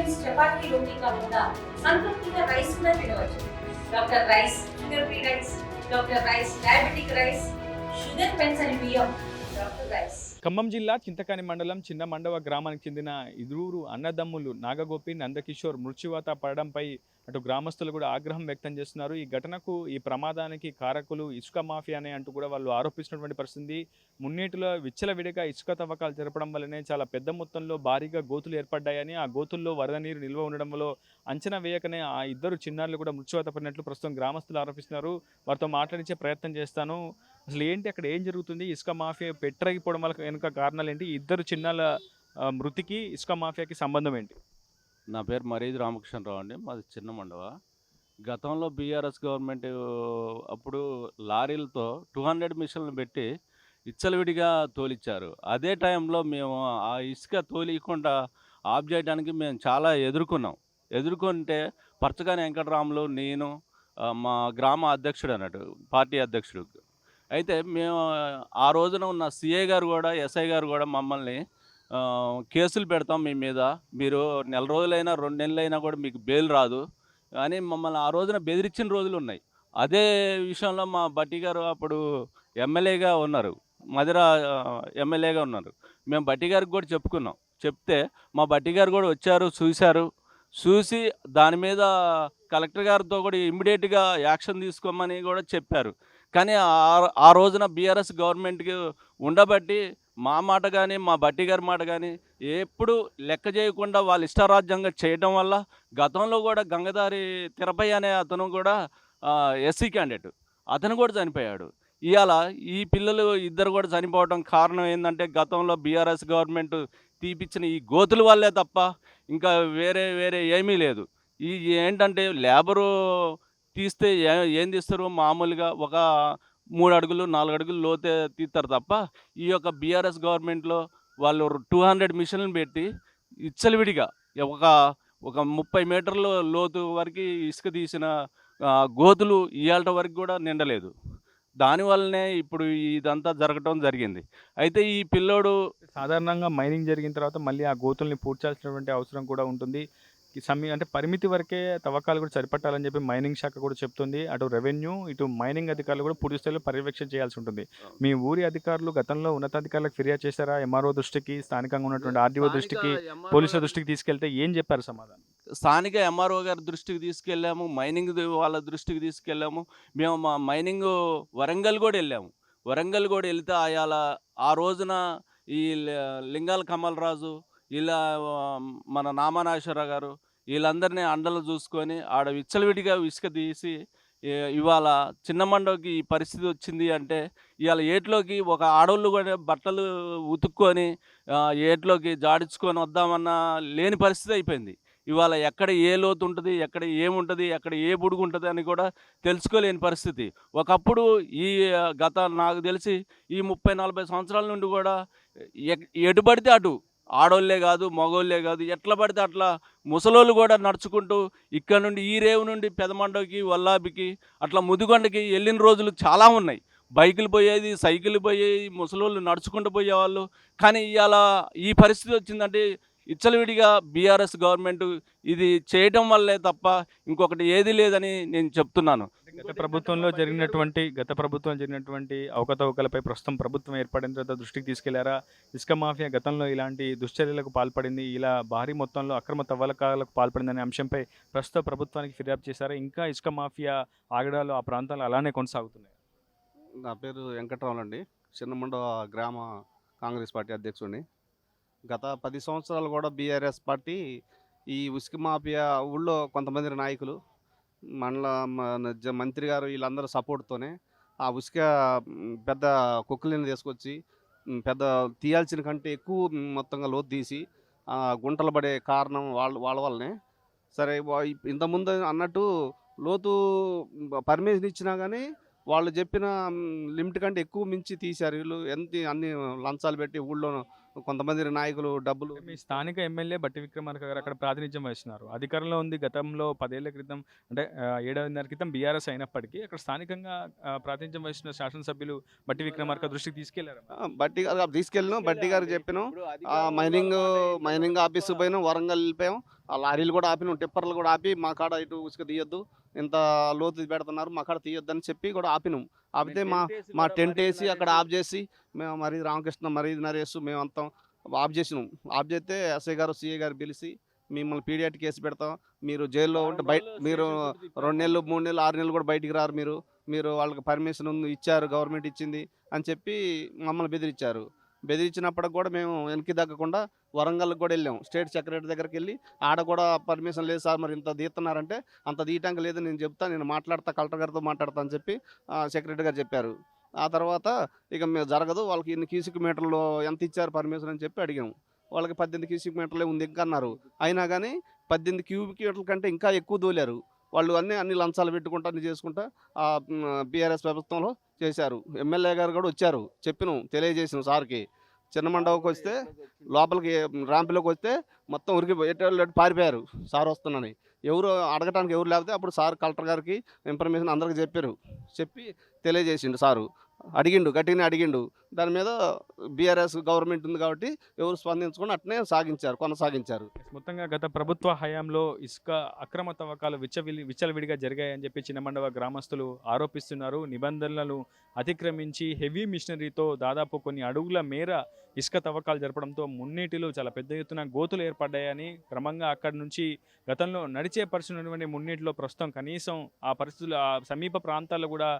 Meals chapati రోటీ కాకుండా సంతృప్తిగా rice కూడా తినవచ్చు. Doctor rice, sugar free rice, doctor rice diabetic rice, sugar పెన్సని బియ్యం, డాక్టర్ రైస్. ఖమ్మం జిల్లా చింతకాని మండలం చిన్న మండవ గ్రామానికి చెందిన ఇరువురు అన్నదమ్ములు నాగగోపి, నందకిషోర్ మృత్యువాత పడడంపై అటు గ్రామస్తులు కూడా ఆగ్రహం వ్యక్తం చేస్తున్నారు. ఈ ఘటనకు, ఈ ప్రమాదానికి కారకులు ఇసుక మాఫియానే అంటూ కూడా వాళ్ళు ఆరోపిస్తున్నటువంటి పరిస్థితి. మున్నేటిలో విచ్చలవిడిగా ఇసుక తవ్వకాలు జరపడం వల్లనే చాలా పెద్ద మొత్తంలో భారీగా గోతులు ఏర్పడ్డాయని, ఆ గోతుల్లో వరద నీరు నిల్వ ఉండడంలో అంచనా వేయకనే ఆ ఇద్దరు చిన్నారులు కూడా మృత్యువాత పడినట్లు ప్రస్తుతం గ్రామస్తులు ఆరోపిస్తున్నారు. వారితో మాట్లాడించే ప్రయత్నం చేస్తాను. అసలు ఏంటి, అక్కడ ఏం జరుగుతుంది, ఇసుక మాఫియా పెట్టరగిపోవడం వల్ల వెనుక కారణాలు ఏంటి, ఇద్దరు చిన్నాల మృతికి ఇసుక మాఫియాకి సంబంధం ఏంటి? నా పేరు మరీది రామకృష్ణరావు అండి. మాది చిన్న మండవ. గతంలో బీఆర్ఎస్ గవర్నమెంట్ అప్పుడు లారీలతో 200 మిషన్లు పెట్టి విచ్చలవిడిగా తోలిచ్చారు. అదే టైంలో మేము ఆ ఇసుక తోలియకుండా ఆఫ్ చేయడానికి మేము చాలా ఎదుర్కొంటే పరచగాని వెంకటరాములు, నేను, మా గ్రామ అధ్యక్షుడు అన్నట్టు, పార్టీ అధ్యక్షుడు. అయితే మేము ఆ రోజున ఉన్న సిఐ గారు కూడా, ఎస్ఐ గారు కూడా మమ్మల్ని కేసులు పెడతాం మీ మీద, మీరు నెల రోజులైనా 2 నెలలైనా కూడా మీకు బెయిల్ రాదు అని మమ్మల్ని ఆ రోజున బెదిరించిన రోజులు ఉన్నాయి. అదే విషయంలో మా బట్టి గారు అప్పుడు ఎమ్మెల్యేగా ఉన్నారు, మధిర ఎమ్మెల్యేగా ఉన్నారు. మేము బట్టి గారికి కూడా చెప్తే మా బట్టి గారు కూడా వచ్చారు, చూసి దాని మీద కలెక్టర్ గారితో కూడా ఇమ్మీడియట్గా యాక్షన్ తీసుకోమని కూడా చెప్పారు. కానీ ఆ రోజున బీఆర్ఎస్ గవర్నమెంట్కి ఉండబట్టి మా మాట కానీ, మా బట్టి గారి మాట కానీ ఎప్పుడు లెక్క చేయకుండా వాళ్ళు ఇష్టారాజ్యంగా చేయడం వల్ల గతంలో కూడా గంగదారి తిరుపయ్య అనే అతను కూడా ఎస్సీ క్యాండిడేట్, అతను కూడా చనిపోయాడు. ఇవాళ ఈ పిల్లలు ఇద్దరు కూడా చనిపోవడం కారణం ఏంటంటే గతంలో బీఆర్ఎస్ గవర్నమెంట్ తీపిచ్చిన ఈ గోతుల వల్లే తప్ప ఇంకా వేరే ఏమీ లేదు. ఈ ఏంటంటే లేబరు తీస్తే ఏం తీస్తారు, మామూలుగా ఒక 3 అడుగులు 4 అడుగులు లోతే తీస్తారు తప్ప ఈ యొక్క బీఆర్ఎస్ గవర్నమెంట్లో వాళ్ళు 200 మిషన్లు పెట్టి విచ్చలవిడిగా ఒక 30 మీటర్ల లోతు వరకు ఇసుక తీసిన గోతులు ఇవాళ వరకు కూడా నిండలేదు. దానివల్లనే ఇప్పుడు ఇదంతా జరగటం జరిగింది. అయితే ఈ పిల్లోడు సాధారణంగా మైనింగ్ జరిగిన తర్వాత మళ్ళీ ఆ గోతుల్ని పూడ్చాల్సినటువంటి అవసరం కూడా ఉంటుంది. అంటే పరిమితి వరకే తవ్వకాలు కూడా సరిపట్టాలని చెప్పి మైనింగ్ శాఖ కూడా చెప్తుంది. అటు రెవెన్యూ, ఇటు మైనింగ్ అధికారులు కూడా పూర్తి స్థాయిలో పర్యవేక్షణ చేయాల్సి ఉంటుంది. మీ ఊరి అధికారులు గతంలో ఉన్నతాధికారులకు ఫిర్యాదు చేశారా? ఎంఆర్ఓ దృష్టికి, స్థానికంగా ఉన్నటువంటి ఆర్డీఓ దృష్టికి, పోలీసుల దృష్టికి తీసుకెళ్తే ఏం చెప్పారు సమాధానం? స్థానిక ఎంఆర్ఓ గారి దృష్టికి తీసుకెళ్ళాము, మైనింగ్ వాళ్ళ దృష్టికి తీసుకెళ్ళాము. మేము మా మైనింగ్ వరంగల్ కూడా వెళ్తే ఆ రోజున ఈ లింగాల కమలరాజు, ఇలా మన నామనాశ్వరరావు గారు, వీళ్ళందరినీ అండలు చూసుకొని ఆడ విచ్చలవిడిగా ఇసుక తీసి ఇవాళ చిన్న మండవకి ఈ పరిస్థితి వచ్చింది అంటే ఇవాళ ఏట్లోకి ఒక ఆడవాళ్ళు కూడా బట్టలు ఉతుక్కొని ఏట్లోకి జాడించుకొని వద్దామన్నా లేని పరిస్థితి అయిపోయింది. ఇవాళ ఎక్కడ ఏ లోతు ఉంటుంది, ఎక్కడ ఏముంటుంది, ఎక్కడ ఏ బుడుగు ఉంటుంది అని కూడా తెలుసుకోలేని పరిస్థితి. ఒకప్పుడు నాకు తెలిసి ఈ 30-40 సంవత్సరాల నుండి కూడా ఎటు పడితే అటు ఆడోళ్ళే కాదు, మగోళ్ళే కాదు, ఎట్లా పడితే అట్లా ముసలోళ్ళు కూడా నడుచుకుంటూ ఇక్కడ నుండి ఈ రేవు నుండి పెదమండకి, వల్లాబికి, అట్లా ముదిగొండకి వెళ్ళిన రోజులు చాలా ఉన్నాయి. బైకులు పోయేది, సైకిల్ పోయేది, ముసలోళ్ళు నడుచుకుంటూ పోయేవాళ్ళు. కానీ ఇవాళ ఈ పరిస్థితి వచ్చిందంటే విచ్చలవిడిగా బీఆర్ఎస్ గవర్నమెంట్ ఇది చేయడం వల్లే తప్ప ఇంకొకటి ఏది లేదని నేను చెప్తున్నాను. గత ప్రభుత్వం జరిగినటువంటి అవకతవకలపై ప్రస్తుతం ప్రభుత్వం ఏర్పడిన తర్వాత దృష్టికి తీసుకెళ్లారా? ఇసుక మాఫియా గతంలో ఇలాంటి దుశ్చర్యలకు పాల్పడింది, ఇలా భారీ మొత్తంలో అక్రమ తవ్వకాలకు పాల్పడిందనే అంశంపై ప్రస్తుత ప్రభుత్వానికి ఫిర్యాదు చేశారా? ఇంకా ఇసుక మాఫియా ఆగడాలు ఆ ప్రాంతాలు అలానే కొనసాగుతున్నాయి? నా పేరు వెంకటరావు అండి. చిన్నమండవ గ్రామ కాంగ్రెస్ పార్టీ అధ్యక్షుడిని. గత 10 సంవత్సరాలు కూడా బీఆర్ఎస్ పార్టీ ఈ ఉసుక మాఫియా ఊళ్ళో కొంతమంది నాయకులు, మంత్రి గారు వీళ్ళందరూ సపోర్ట్తోనే ఆ ఉసుక పెద్ద కుక్కలను తీసుకొచ్చి పెద్ద తీయాల్సిన కంటే ఎక్కువ మొత్తంగా లోతు తీసి గుంటలు పడే కారణం వాళ్ళ వల్లనే. సరే, ఇంతకుముందు అన్నట్టు లోతు పర్మిషన్ ఇచ్చినా కానీ వాళ్ళు చెప్పిన లిమిట్ కంటే ఎక్కువ మించి తీశారు వీళ్ళు. అన్ని లంచాలు పెట్టి ఊళ్ళో కొంతమంది నాయకులు డబ్బులు. మీ స్థానిక ఎమ్మెల్యే బట్టి విక్రమార్క గారు అక్కడ ప్రాతినిధ్యం వహిస్తున్నారు. అధికారంలో ఉంది. గతంలో 10 ఏళ్ల క్రితం, అంటే 7.5 క్రితం బీఆర్ఎస్ అయినప్పటికీ అక్కడ స్థానికంగా ప్రాతినిధ్యం వహిస్తున్న శాసనసభ్యులు బట్టి విక్రమార్క దృష్టికి తీసుకెళ్లారు. బట్టి గారు తీసుకెళ్ళినాం, బట్టి గారు చెప్పినాం. మైనింగ్ ఆఫీస్కి పోయినాం, వరంగల్ వెళ్ళిపోయాం. ఆ లారీలు కూడా ఆపినాం, టిప్పర్లు కూడా ఆపి మా కాడ ఇటు ఉసుక తీయొద్దు, ఇంత లోతు పెడుతున్నారు మా కాడ తీయొద్దని చెప్పి కూడా ఆపినాం. ఆపితే మా టెంట్ వేసి అక్కడ ఆఫ్ చేసి మేము మరి రామకృష్ణ మరి నరేష్ మేమంతా ఆఫ్ చేసినాం. ఆఫ్ చేస్తే ఎస్ఐ గారు సిఐ గారు పిలిచి మిమ్మల్ని పీడియాట్ కేసు పెడతాం, మీరు జైల్లో ఉంటే మీరు 2 నెలలు 3 నెలలు 6 నెలలు కూడా బయటికి రారు, మీరు వాళ్ళకి పర్మిషన్ ఇచ్చారు, గవర్నమెంట్ ఇచ్చింది అని చెప్పి మమ్మల్ని బెదిరించారు. బెదిరించినప్పటికి కూడా మేము వెనక్కి తగ్గకుండా వరంగల్కి కూడా వెళ్ళాం. స్టేట్ సెక్రటరీ దగ్గరికి వెళ్ళి ఆడ కూడా పర్మిషన్ లేదు సార్, మరి ఇంత తీస్తున్నారంటే అంత తీయటానికి లేదు, నేను చెప్తా, నేను మాట్లాడతా, కలెక్టర్ గారితో మాట్లాడతా అని చెప్పి సెక్రటరీ గారు చెప్పారు. ఆ తర్వాత ఇక మేము జరగదు, వాళ్ళకి ఇన్ని క్యూసిక్ మీటర్లు ఎంత ఇచ్చారు పర్మిషన్ అని చెప్పి అడిగాము. వాళ్ళకి 18 క్యూసిక్ మీటర్లే ఉంది ఇంకా అన్నారు. అయినా కానీ 18 క్యూబిక్ మీటర్ల కంటే ఇంకా ఎక్కువ దోలారు వాళ్ళు. అన్ని లంచాలు పెట్టుకుంటా అన్ని చేసుకుంటా బీఆర్ఎస్ ప్రభుత్వంలో చేశారు. ఎమ్మెల్యే గారు కూడా వచ్చారు, చెప్పినాం, తెలియజేసినాం సార్కి. చిన్న మండపకి వస్తే లోపలికి ర్యాంపులోకి వస్తే మొత్తం ఉరికి పారిపోయారు సార్ వస్తున్నానని. ఎవరు అడగటానికి ఎవరు లేకపోతే అప్పుడు సార్ కలెక్టర్ గారికి ఇన్ఫర్మేషన్ అందరికి చెప్పి తెలియజేసిండు సారు. గట్టిగానే అడిగిండు. దాని మీద బీఆర్ఎస్ గవర్నమెంట్ ఉంది కాబట్టి ఎవరు స్పందించకుండా అట్నే కొనసాగించారు. మొత్తంగా గత ప్రభుత్వ హయాంలో ఇసుక అక్రమ తవ్వకాలు విచ్చలవిడిగా జరిగాయని చెప్పి చిన్నమండవ గ్రామస్తులు ఆరోపిస్తున్నారు. నిబంధనలను అతిక్రమించి హెవీ మిషనరీతో దాదాపు కొన్ని అడుగుల మేర ఇసుక తవ్వకాలు జరపడంతో మున్నీటిలో చాలా పెద్ద ఎత్తున గోతులు ఏర్పడ్డాయని, క్రమంగా అక్కడి నుంచి గతంలో నడిచే పరిస్థితున్నటువంటి మున్నీటిలో ప్రస్తుతం కనీసం ఆ పరిస్థితులు ఆ సమీప ప్రాంతాల్లో కూడా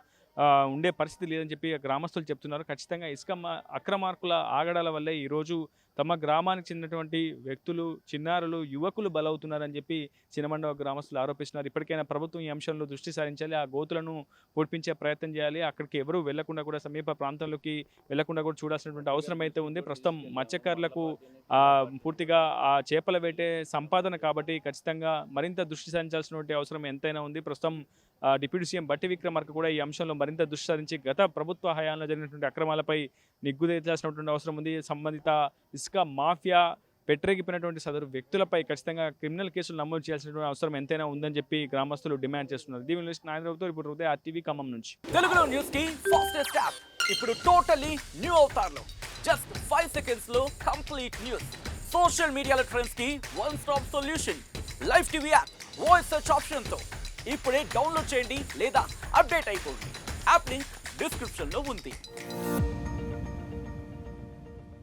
ఉండే పరిస్థితి లేదని చెప్పి గ్రామస్తులు చెప్తున్నారు. ఖచ్చితంగా ఇసుక అక్రమార్కుల ఆగడాల వల్లే ఈరోజు తమ గ్రామానికి చెందినటువంటి వ్యక్తులు, చిన్నారులు, యువకులు బలవుతున్నారని చెప్పి చిన్నమండవ గ్రామస్తులు ఆరోపిస్తున్నారు. ఇప్పటికైనా ప్రభుత్వం ఈ అంశంలో దృష్టి సారించాలి, ఆ గోతులను పూడ్పించే ప్రయత్నం చేయాలి. అక్కడికి ఎవరు వెళ్లకుండా కూడా, సమీప ప్రాంతంలోకి వెళ్లకుండా కూడా చూడాల్సినటువంటి అవసరం అయితే ఉంది. ప్రస్తుతం మత్స్యకారులకు పూర్తిగా ఆ చేపల వేటే సంపాదన కాబట్టి ఖచ్చితంగా మరింత దృష్టి సారించాల్సినటువంటి అవసరం ఎంతైనా ఉంది. ప్రస్తుతం డిప్యూటీ సీఎం బట్టి విక్రమార్క కూడా ఈ అంశంలో మరింత దృష్టి సారించి గత ప్రభుత్వ హయాంలో జరిగినటువంటి అక్రమాలపై నిగ్గుదేల్చాల్సినటువంటి అవసరం ఉంది. సంబంధిత ఇసుక మాఫియా పెట్టరేగిపోయినటువంటి సదరు వ్యక్తులపై ఖచ్చితంగా క్రిమినల్ కేసులు నమోదు చేయాల్సినటువంటి అవసరం ఎంతైనా ఉందని చెప్పి గ్రామస్తులు డిమాండ్ చేస్తున్నారు. దీని నుంచి నాయకులతో ఇప్పుడు హృదయ ఆర్టీవీ ఖమ్మం నుంచి. తెలుగులో న్యూస్ కి ఫాస్టెస్ట్ యాప్ ఇప్పుడు టోటల్లీ న్యూ అవతార్లో జస్ట్ 5 seconds లో కంప్లీట్ న్యూస్. సోషల్ మీడియాలో ట్రెండ్స్ కి one stop solution. Live TV app voice search option తో ఇప్పుడే డౌన్లోడ్ చేయండి లేదా అప్డేట్ అయిపోండి. యాప్ లింక్ డిస్క్రిప్షన్ లో ఉంది.